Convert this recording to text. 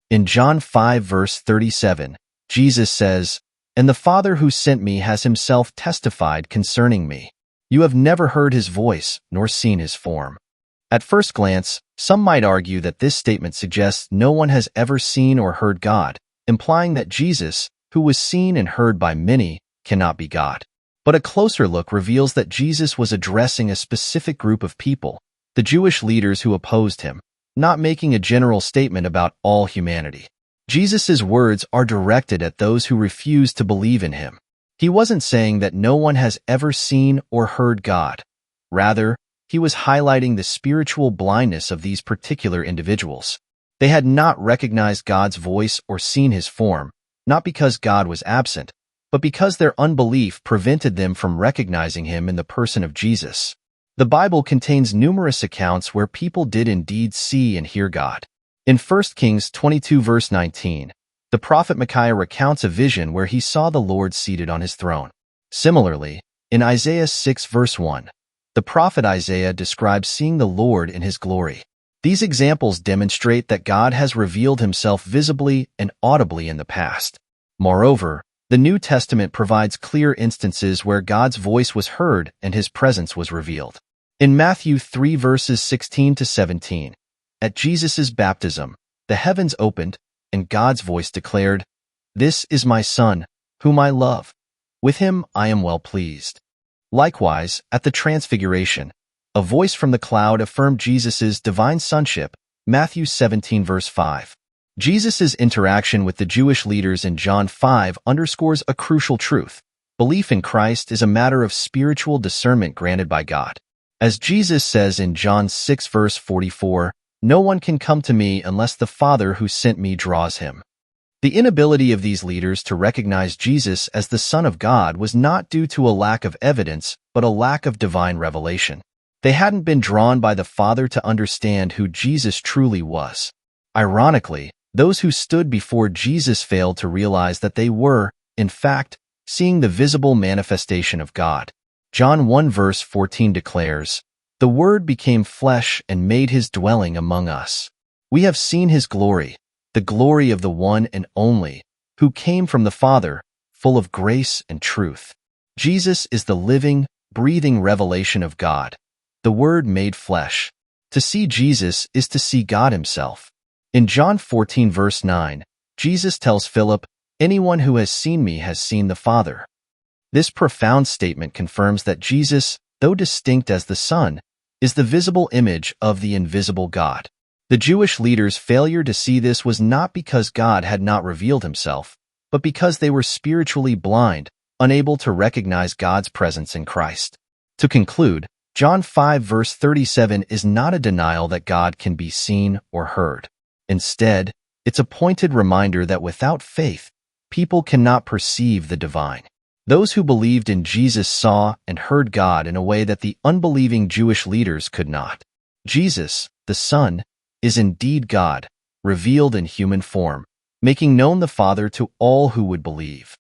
In John 5 verse 37, Jesus says, "And the Father who sent me has himself testified concerning me. You have never heard his voice, nor seen his form." At first glance, some might argue that this statement suggests no one has ever seen or heard God, implying that Jesus, who was seen and heard by many, cannot be God. But a closer look reveals that Jesus was addressing a specific group of people, the Jewish leaders who opposed him, not making a general statement about all humanity. Jesus' words are directed at those who refuse to believe in him. He wasn't saying that no one has ever seen or heard God. Rather, he was highlighting the spiritual blindness of these particular individuals. They had not recognized God's voice or seen his form, not because God was absent, but because their unbelief prevented them from recognizing him in the person of Jesus. The Bible contains numerous accounts where people did indeed see and hear God. In 1 Kings 22 verse 19, the prophet Micaiah recounts a vision where he saw the Lord seated on his throne. Similarly, in Isaiah 6 verse 1, the prophet Isaiah describes seeing the Lord in his glory. These examples demonstrate that God has revealed himself visibly and audibly in the past. Moreover, the New Testament provides clear instances where God's voice was heard and his presence was revealed. In Matthew 3 verses 16 to 17, at Jesus' baptism, the heavens opened, and God's voice declared, "This is my Son, whom I love. With him I am well pleased." Likewise, at the Transfiguration, a voice from the cloud affirmed Jesus' divine sonship, Matthew 17 verse 5. Jesus' interaction with the Jewish leaders in John 5 underscores a crucial truth. Belief in Christ is a matter of spiritual discernment granted by God. As Jesus says in John 6 verse 44, "No one can come to me unless the Father who sent me draws him." The inability of these leaders to recognize Jesus as the Son of God was not due to a lack of evidence, but a lack of divine revelation. They hadn't been drawn by the Father to understand who Jesus truly was. Ironically, those who stood before Jesus failed to realize that they were, in fact, seeing the visible manifestation of God. John 1 verse 14 declares, "The Word became flesh and made his dwelling among us. We have seen his glory, the glory of the one and only, who came from the Father, full of grace and truth." Jesus is the living, breathing revelation of God, the Word made flesh. To see Jesus is to see God himself. In John 14 verse 9, Jesus tells Philip, "Anyone who has seen me has seen the Father." This profound statement confirms that Jesus, though distinct as the Son, is the visible image of the invisible God. The Jewish leaders' failure to see this was not because God had not revealed himself, but because they were spiritually blind, unable to recognize God's presence in Christ. To conclude, John 5 verse 37 is not a denial that God can be seen or heard. Instead, it's a pointed reminder that without faith, people cannot perceive the divine. Those who believed in Jesus saw and heard God in a way that the unbelieving Jewish leaders could not. Jesus, the Son, is indeed God, revealed in human form, making known the Father to all who would believe.